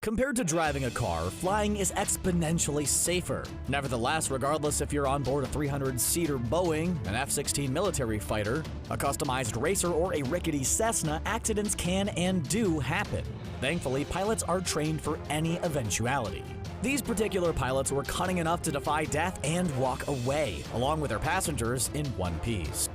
Compared to driving a car, flying is exponentially safer. Nevertheless, regardless if you're on board a 300-seater Boeing, an F-16 military fighter, a customized racer, or a rickety Cessna, accidents can and do happen. Thankfully, pilots are trained for any eventuality. These particular pilots were cunning enough to defy death and walk away, along with their passengers, in one piece.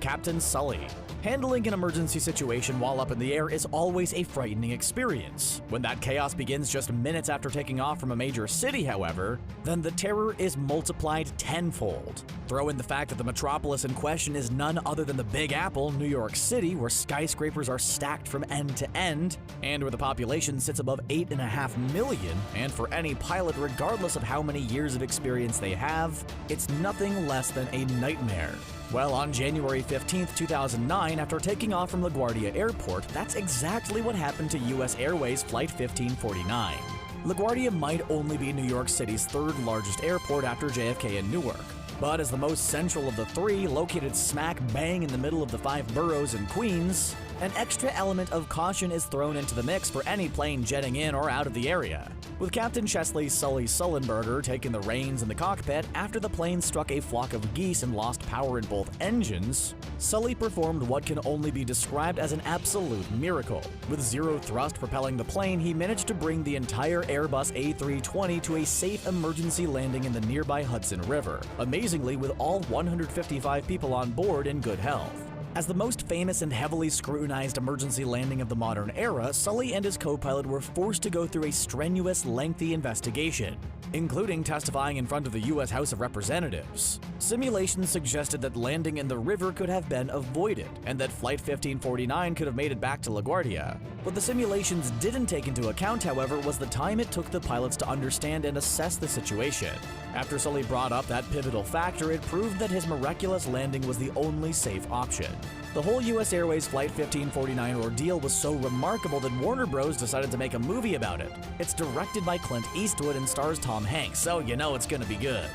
Captain Sully. Handling an emergency situation while up in the air is always a frightening experience. When that chaos begins just minutes after taking off from a major city, however, then the terror is multiplied tenfold. Throw in the fact that the metropolis in question is none other than the Big Apple, New York City, where skyscrapers are stacked from end to end, and where the population sits above 8.5 million, and for any pilot, regardless of how many years of experience they have, it's nothing less than a nightmare. Well, on January 15, 2009, after taking off from LaGuardia Airport, that's exactly what happened to U.S. Airways Flight 1549. LaGuardia might only be New York City's third largest airport after JFK and Newark, but as the most central of the three, located smack bang in the middle of the 5 boroughs in Queens, an extra element of caution is thrown into the mix for any plane jetting in or out of the area. With Captain Chesley Sully Sullenberger taking the reins in the cockpit after the plane struck a flock of geese and lost power in both engines, Sully performed what can only be described as an absolute miracle. With zero thrust propelling the plane, he managed to bring the entire Airbus A320 to a safe emergency landing in the nearby Hudson River, amazingly with all 155 people on board in good health. As the most famous and heavily scrutinized emergency landing of the modern era, Sully and his co-pilot were forced to go through a strenuous, lengthy investigation, including testifying in front of the U.S. House of Representatives. Simulations suggested that landing in the river could have been avoided, and that Flight 1549 could have made it back to LaGuardia. What the simulations didn't take into account, however, was the time it took the pilots to understand and assess the situation. After Sully brought up that pivotal factor, it proved that his miraculous landing was the only safe option. The whole U.S. Airways Flight 1549 ordeal was so remarkable that Warner Bros. Decided to make a movie about it. It's directed by Clint Eastwood and stars Tom Hanks, so you know it's gonna be good.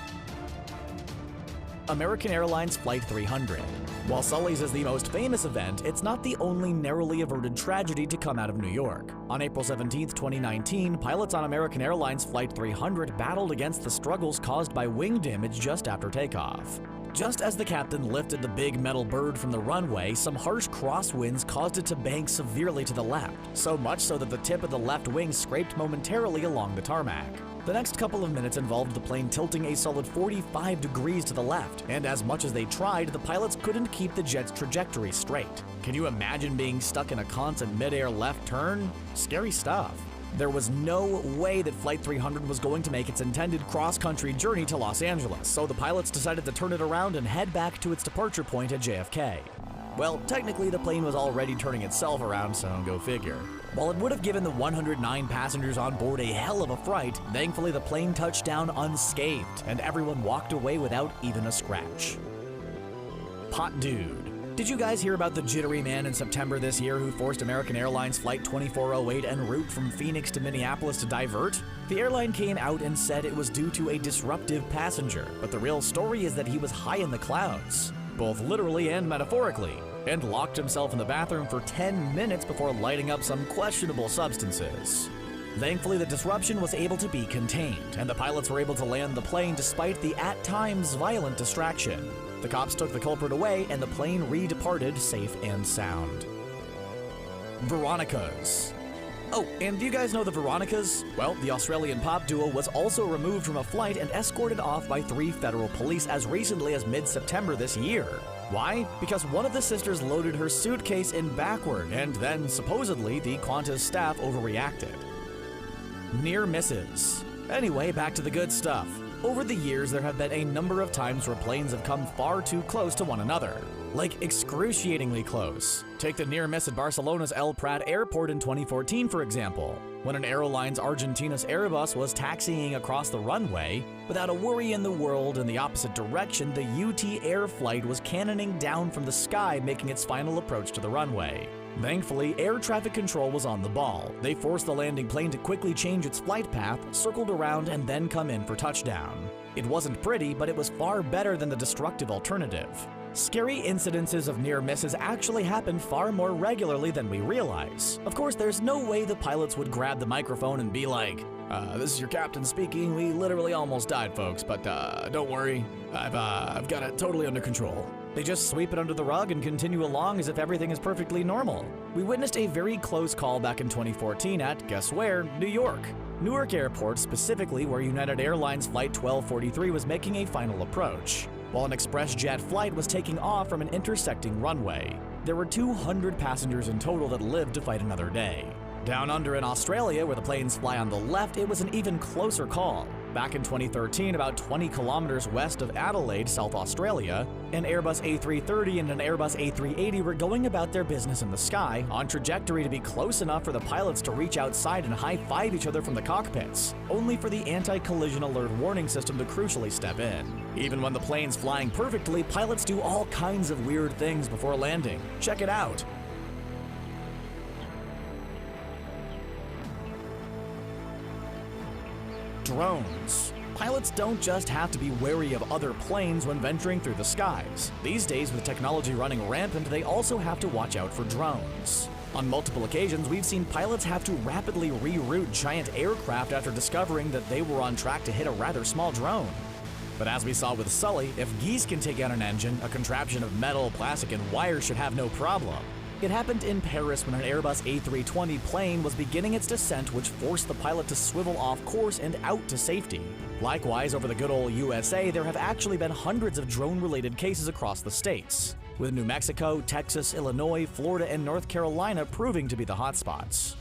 American Airlines Flight 300. While Sully's is the most famous event, it's not the only narrowly averted tragedy to come out of New York. On April 17, 2019, pilots on American Airlines Flight 300 battled against the struggles caused by wing damage just after takeoff. Just as the captain lifted the big metal bird from the runway, some harsh crosswinds caused it to bank severely to the left, so much so that the tip of the left wing scraped momentarily along the tarmac. The next couple of minutes involved the plane tilting a solid 45 degrees to the left, and as much as they tried, the pilots couldn't keep the jet's trajectory straight. Can you imagine being stuck in a constant mid-air left turn? Scary stuff. There was no way that Flight 300 was going to make its intended cross-country journey to Los Angeles, so the pilots decided to turn it around and head back to its departure point at JFK. Well, technically the plane was already turning itself around, so go figure. While it would have given the 109 passengers on board a hell of a fright, thankfully the plane touched down unscathed, and everyone walked away without even a scratch. Pot Dude. Did you guys hear about the jittery man in September this year who forced American Airlines Flight 2408 en route from Phoenix to Minneapolis to divert? The airline came out and said it was due to a disruptive passenger, but the real story is that he was high in the clouds, both literally and metaphorically, and locked himself in the bathroom for 10 minutes before lighting up some questionable substances. Thankfully, the disruption was able to be contained, and the pilots were able to land the plane despite the at times violent distraction. The cops took the culprit away, and the plane re-departed safe and sound. Veronicas. Oh, and do you guys know the Veronicas? Well, the Australian pop duo was also removed from a flight and escorted off by 3 federal police as recently as mid-September this year. Why? Because one of the sisters loaded her suitcase in backward, and then, supposedly, the Qantas staff overreacted. Near misses. Anyway, back to the good stuff. Over the years, there have been a number of times where planes have come far too close to one another. Like excruciatingly close. Take the near miss at Barcelona's El Prat airport in 2014, for example, when an Aerolines Argentinas Airbus was taxiing across the runway. Without a worry in the world in the opposite direction, the UT Air flight was cannoning down from the sky, making its final approach to the runway. Thankfully, air traffic control was on the ball. They forced the landing plane to quickly change its flight path, circled around, and then come in for touchdown. It wasn't pretty, but it was far better than the destructive alternative. Scary incidences of near misses actually happen far more regularly than we realize. Of course, there's no way the pilots would grab the microphone and be like, this is your captain speaking, we literally almost died, folks, but don't worry, I've got it totally under control. They just sweep it under the rug and continue along as if everything is perfectly normal. We witnessed a very close call back in 2014 at, guess where, New York. Newark Airport, specifically where United Airlines Flight 1243 was making a final approach, while an express jet flight was taking off from an intersecting runway. There were 200 passengers in total that lived to fight another day. Down under in Australia, where the planes fly on the left, it was an even closer call. Back in 2013, about 20 kilometers west of Adelaide, South Australia, an Airbus A330 and an Airbus A380 were going about their business in the sky, on trajectory to be close enough for the pilots to reach outside and high-five each other from the cockpits, only for the anti-collision alert warning system to crucially step in. Even when the plane's flying perfectly, pilots do all kinds of weird things before landing. Check it out. Drones. Pilots don't just have to be wary of other planes when venturing through the skies. These days, with technology running rampant, they also have to watch out for drones. On multiple occasions, we've seen pilots have to rapidly reroute giant aircraft after discovering that they were on track to hit a rather small drone. But as we saw with Sully, if geese can take out an engine, a contraption of metal, plastic, and wire should have no problem. It happened in Paris when an Airbus A320 plane was beginning its descent, which forced the pilot to swivel off course and out to safety. Likewise, over the good old USA, there have actually been hundreds of drone-related cases across the states, with New Mexico, Texas, Illinois, Florida, and North Carolina proving to be the hotspots.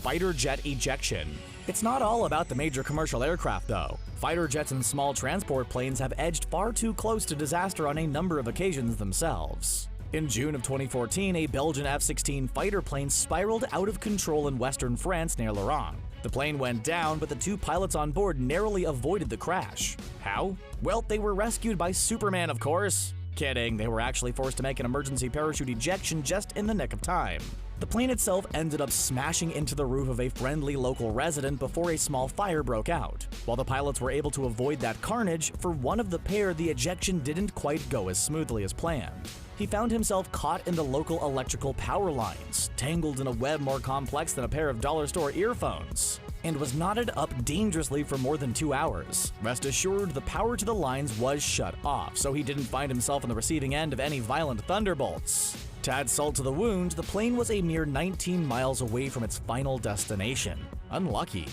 Fighter jet ejection. It's not all about the major commercial aircraft, though. Fighter jets and small transport planes have edged far too close to disaster on a number of occasions themselves. In June of 2014, a Belgian F-16 fighter plane spiraled out of control in western France near Lorient. The plane went down, but the two pilots on board narrowly avoided the crash. How? Well, they were rescued by Superman, of course. Kidding, they were actually forced to make an emergency parachute ejection just in the nick of time. The plane itself ended up smashing into the roof of a friendly local resident before a small fire broke out. While the pilots were able to avoid that carnage, for one of the pair, the ejection didn't quite go as smoothly as planned. He found himself caught in the local electrical power lines, tangled in a web more complex than a pair of dollar store earphones, and was knotted up dangerously for more than 2 hours. Rest assured, the power to the lines was shut off, so he didn't find himself on the receiving end of any violent thunderbolts. To add salt to the wound, the plane was a mere 19 miles away from its final destination. Unlucky.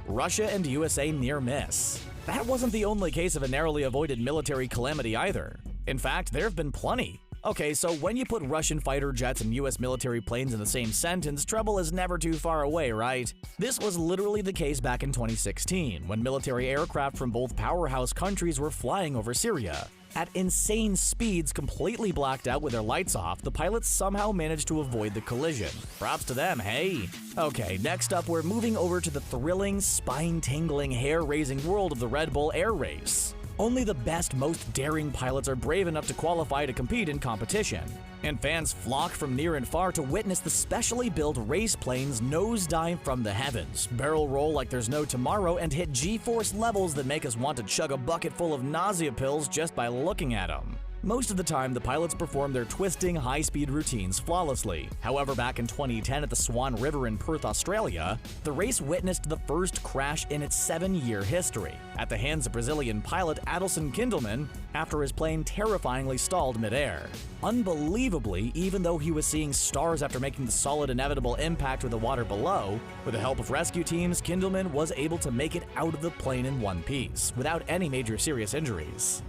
Russia and USA near miss. That wasn't the only case of a narrowly avoided military calamity either. In fact, there have been plenty. Okay, so when you put Russian fighter jets and US military planes in the same sentence, trouble is never too far away, right? This was literally the case back in 2016, when military aircraft from both powerhouse countries were flying over Syria. At insane speeds, completely blacked out with their lights off, the pilots somehow managed to avoid the collision. Props to them, hey? Okay, next up, we're moving over to the thrilling, spine-tingling, hair-raising world of the Red Bull Air Race. Only the best, most daring pilots are brave enough to qualify to compete in competition, and fans flock from near and far to witness the specially built race planes nosedive from the heavens, barrel roll like there's no tomorrow, and hit G-force levels that make us want to chug a bucket full of nausea pills just by looking at them. Most of the time, the pilots perform their twisting, high-speed routines flawlessly. However, back in 2010 at the Swan River in Perth, Australia, the race witnessed the first crash in its 7-year history at the hands of Brazilian pilot Adelson Kindelman after his plane terrifyingly stalled midair. Unbelievably, even though he was seeing stars after making the solid inevitable impact with the water below, with the help of rescue teams, Kindelman was able to make it out of the plane in one piece, without any major serious injuries.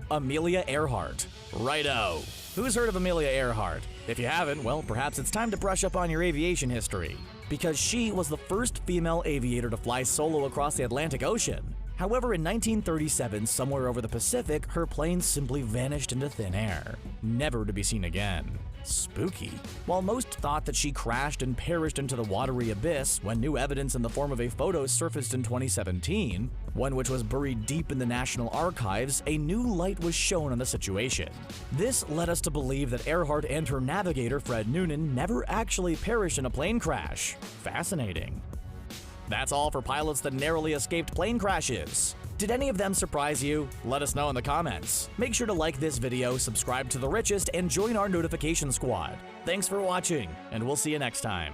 Amelia Earhart. Righto. Who's heard of Amelia Earhart? If you haven't, well, perhaps it's time to brush up on your aviation history, because she was the first female aviator to fly solo across the Atlantic Ocean. However, in 1937, somewhere over the Pacific, her plane simply vanished into thin air, never to be seen again. Spooky. While most thought that she crashed and perished into the watery abyss, when new evidence in the form of a photo surfaced in 2017, one which was buried deep in the National Archives, a new light was shown on the situation. This led us to believe that Earhart and her navigator, Fred Noonan, never actually perished in a plane crash. Fascinating. That's all for pilots that narrowly escaped plane crashes. Did any of them surprise you? Let us know in the comments. Make sure to like this video, subscribe to The Richest, and join our notification squad. Thanks for watching, and we'll see you next time.